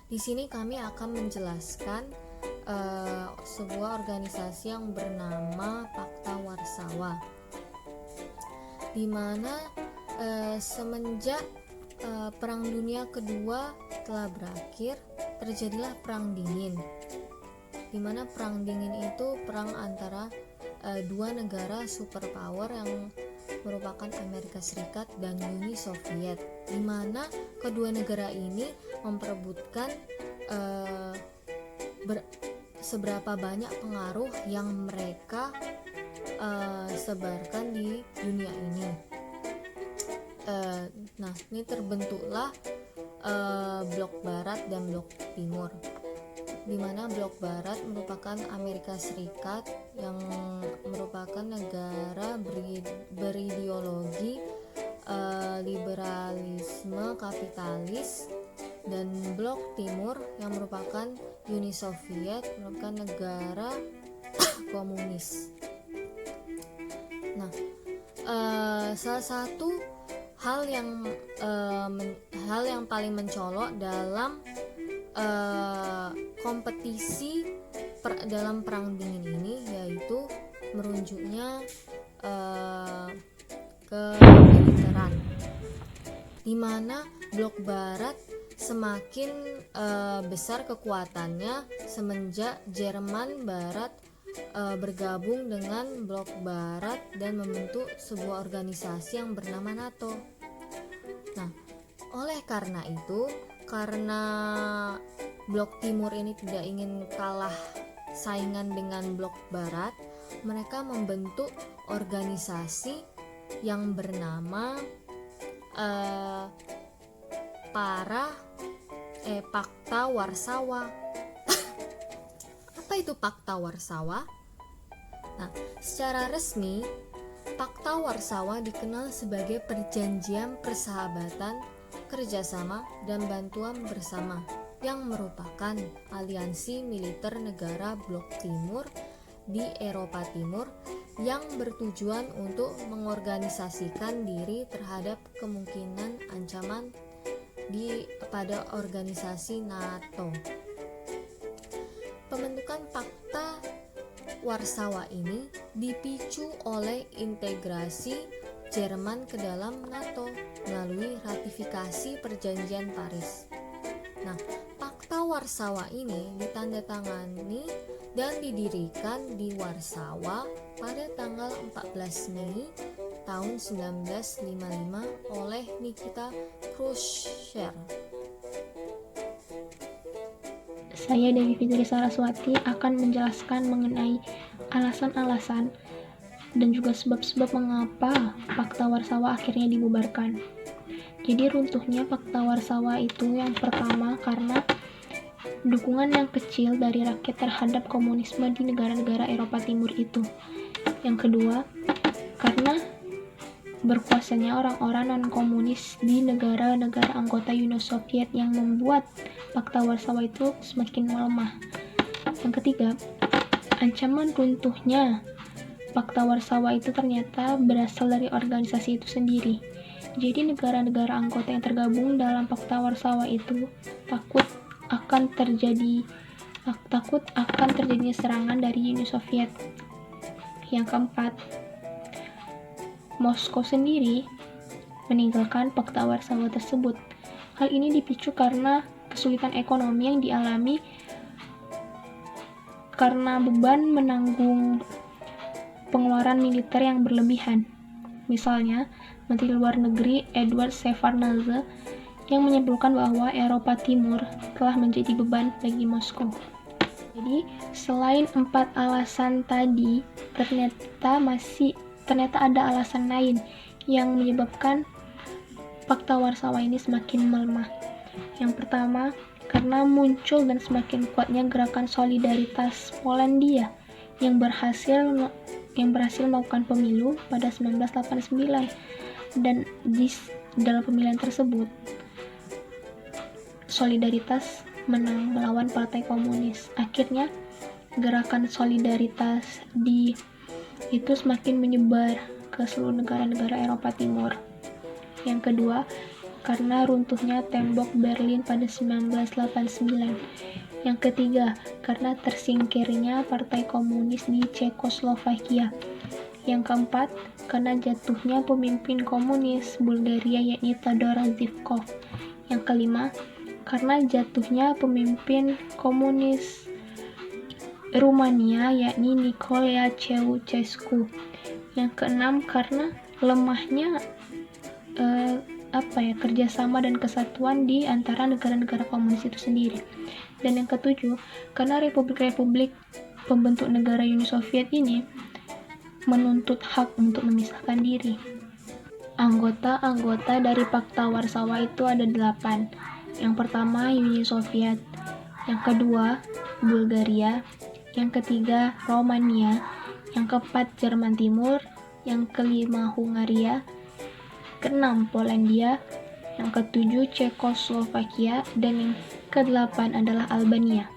Di sini kami akan menjelaskan sebuah organisasi yang bernama Pakta Warsawa, di mana semenjak Perang Dunia Kedua telah berakhir, terjadilah Perang Dingin, di mana Perang Dingin itu perang antara dua negara superpower yang merupakan Amerika Serikat dan Uni Soviet, di mana kedua negara ini memperebutkan seberapa banyak pengaruh yang mereka sebarkan di dunia ini. Nah, ini terbentuklah blok Barat dan blok Timur, di mana blok Barat merupakan Amerika Serikat yang merupakan negara berideologi liberalisme kapitalis, dan blok Timur yang merupakan Uni Soviet merupakan negara komunis. Nah, salah satu hal yang paling mencolok dalam kompetisi dalam Perang Dingin ini yaitu merunjuknya ke militeran, di mana blok Barat semakin besar kekuatannya semenjak Jerman Barat bergabung dengan blok Barat dan membentuk sebuah organisasi yang bernama NATO. Nah, oleh karena itu, karena blok Timur ini tidak ingin kalah saingan dengan blok Barat, mereka membentuk organisasi yang bernama Pakta Warsawa. Apa itu Pakta Warsawa? Nah, secara resmi Pakta Warsawa dikenal sebagai perjanjian persahabatan, kerjasama, dan bantuan bersama yang merupakan aliansi militer negara blok Timur di Eropa Timur yang bertujuan untuk mengorganisasikan diri terhadap kemungkinan ancaman pada organisasi NATO. Pembentukan Pakta Warsawa ini dipicu oleh integrasi Jerman ke dalam NATO melalui ratifikasi Perjanjian Paris. Nah, Pakta Warsawa ini ditandatangani dan didirikan di Warsawa pada tanggal 14 Mei tahun 1955 oleh Nikita Khrushchev. Saya Dewi Fitri Saraswati akan menjelaskan mengenai alasan-alasan dan juga sebab-sebab mengapa Pakta Warsawa akhirnya dibubarkan. Jadi runtuhnya Pakta Warsawa itu yang pertama karena dukungan yang kecil dari rakyat terhadap komunisme di negara-negara Eropa Timur itu. Yang kedua, karena berkuasanya orang-orang non-komunis di negara-negara anggota Uni Soviet yang membuat Pakta Warsawa itu semakin melemah. Yang ketiga, ancaman runtuhnya Pakta Warsawa itu ternyata berasal dari organisasi itu sendiri. Jadi negara-negara anggota yang tergabung dalam Pakta Warsawa itu takut akan terjadinya serangan dari Uni Soviet. Yang keempat, Moskow sendiri meninggalkan Pakta Warsawa tersebut. Hal ini dipicu karena kesulitan ekonomi yang dialami karena beban menanggung pengeluaran militer yang berlebihan. Misalnya, Menteri Luar Negeri Edward Shevardnadze yang menyimpulkan bahwa Eropa Timur telah menjadi beban bagi Moskow. Jadi, selain 4 alasan tadi, ternyata ada alasan lain yang menyebabkan Pakta Warsawa ini semakin melemah. Yang pertama, karena muncul dan semakin kuatnya gerakan solidaritas Polandia yang berhasil melakukan pemilu pada 1989, dan dalam pemilihan tersebut Solidaritas menang melawan Partai Komunis. Akhirnya gerakan solidaritas itu semakin menyebar ke seluruh negara-negara Eropa Timur. Yang kedua, karena runtuhnya tembok Berlin pada 1989. Yang ketiga, karena tersingkirnya Partai Komunis di Cekoslovakia. Yang keempat, karena jatuhnya pemimpin komunis Bulgaria yakni Todor Zhivkov. Yang kelima, karena jatuhnya pemimpin komunis Rumania yakni Nicolae Ceausescu. Yang keenam, karena lemahnya kerjasama dan kesatuan di antara negara-negara komunis itu sendiri. Dan yang ketujuh, karena republik-republik pembentuk negara Uni Soviet ini menuntut hak untuk memisahkan diri. Anggota-anggota dari Pakta Warsawa itu ada 8. Yang pertama Uni Soviet, yang kedua Bulgaria, yang ketiga Romania, yang keempat Jerman Timur, yang kelima Hungaria, keenam Polandia, yang ketujuh Cekoslovakia, dan yang kedelapan adalah Albania.